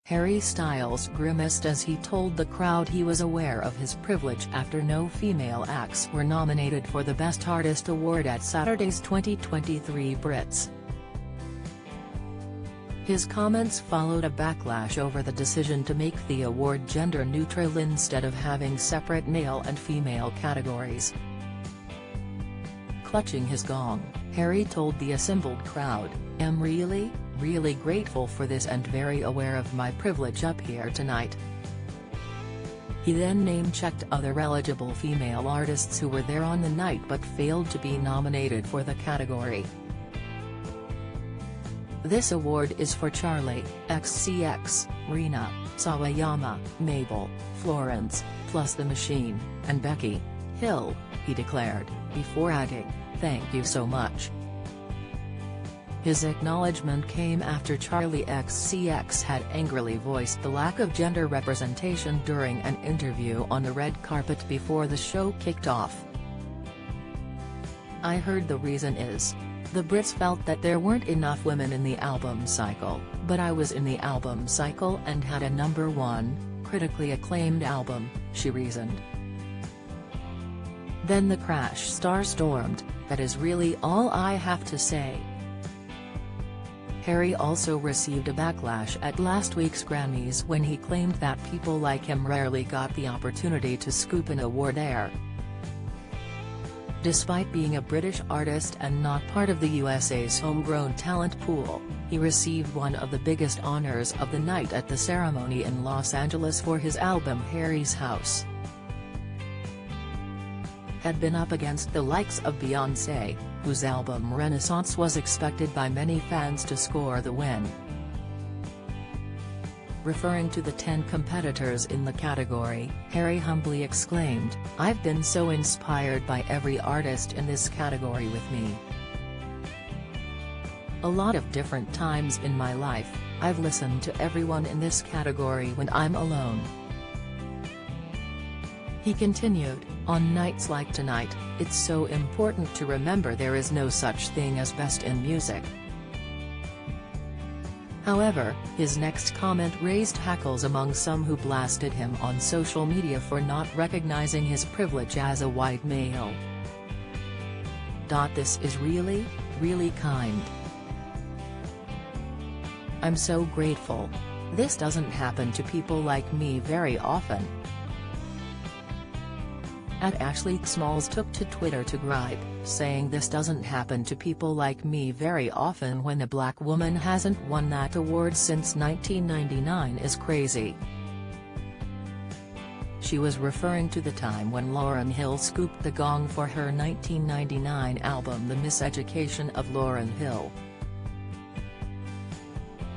Harry Styles grimaced as he told the crowd he was aware of his privilege after no female acts were nominated for the Best Artist award at Saturday's 2023 Brits. His comments followed a backlash over the decision to make the award gender-neutral instead of having separate male and female categories. Clutching his gong, Harry told the assembled crowd, "I'm really grateful for this and very aware of my privilege up here tonight." He then name-checked other eligible female artists who were there on the night but failed to be nominated for the category. "This award is for Charli XCX, Rina, Sawayama, Mabel, Florence, plus The Machine, and Becky Hill," he declared, before adding, "Thank you so much." His acknowledgement came after Charli XCX had angrily voiced the lack of gender representation during an interview on the red carpet before the show kicked off. "I heard the reason is, the Brits felt that there weren't enough women in the album cycle, but I was in the album cycle and had a #1, critically acclaimed album," she reasoned. Then the Crash star stormed, "That is really all I have to say." Harry also received a backlash at last week's Grammys when he claimed that people like him rarely got the opportunity to scoop an award there. Despite being a British artist and not part of the USA's homegrown talent pool, he received one of the biggest honors of the night at the ceremony in Los Angeles for his album Harry's House. Had been up against the likes of Beyoncé, whose album Renaissance was expected by many fans to score the win. Referring to the 10 competitors in the category, Harry humbly exclaimed, "I've been so inspired by every artist in this category with me. A lot of different times in my life, I've listened to everyone in this category when I'm alone." He continued, "On nights like tonight, it's so important to remember there is no such thing as best in music." However, his next comment raised hackles among some who blasted him on social media for not recognizing his privilege as a white male. "This is really kind. I'm so grateful. This doesn't happen to people like me very often." Ashley Smalls took to Twitter to gripe, saying this doesn't happen to people like me very often when a black woman hasn't won that award since 1999 is crazy. She was referring to the time when Lauryn Hill scooped the gong for her 1999 album The Miseducation of Lauryn Hill.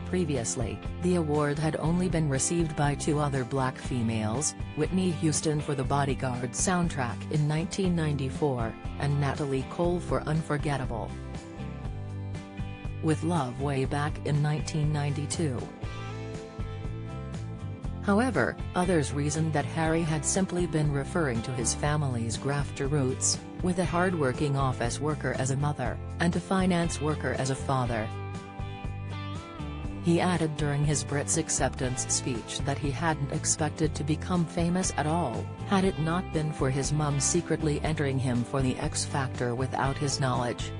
Previously, the award had only been received by 2 other black females, Whitney Houston for The Bodyguard soundtrack in 1994, and Natalie Cole for Unforgettable with Love way back in 1992. However, others reasoned that Harry had simply been referring to his family's grafter roots, with a hard-working office worker as a mother, and a finance worker as a father. He added during his Brits acceptance speech that he hadn't expected to become famous at all, had it not been for his mum secretly entering him for the X Factor without his knowledge.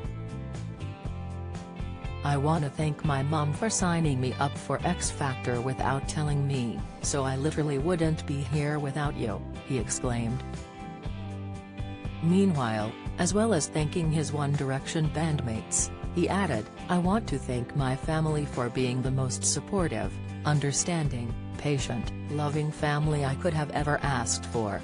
"I want to thank my mum for signing me up for X Factor without telling me, so I literally wouldn't be here without you," he exclaimed. Meanwhile, as well as thanking his One Direction bandmates, he added, "I want to thank my family for being the most supportive, understanding, patient, loving family I could have ever asked for."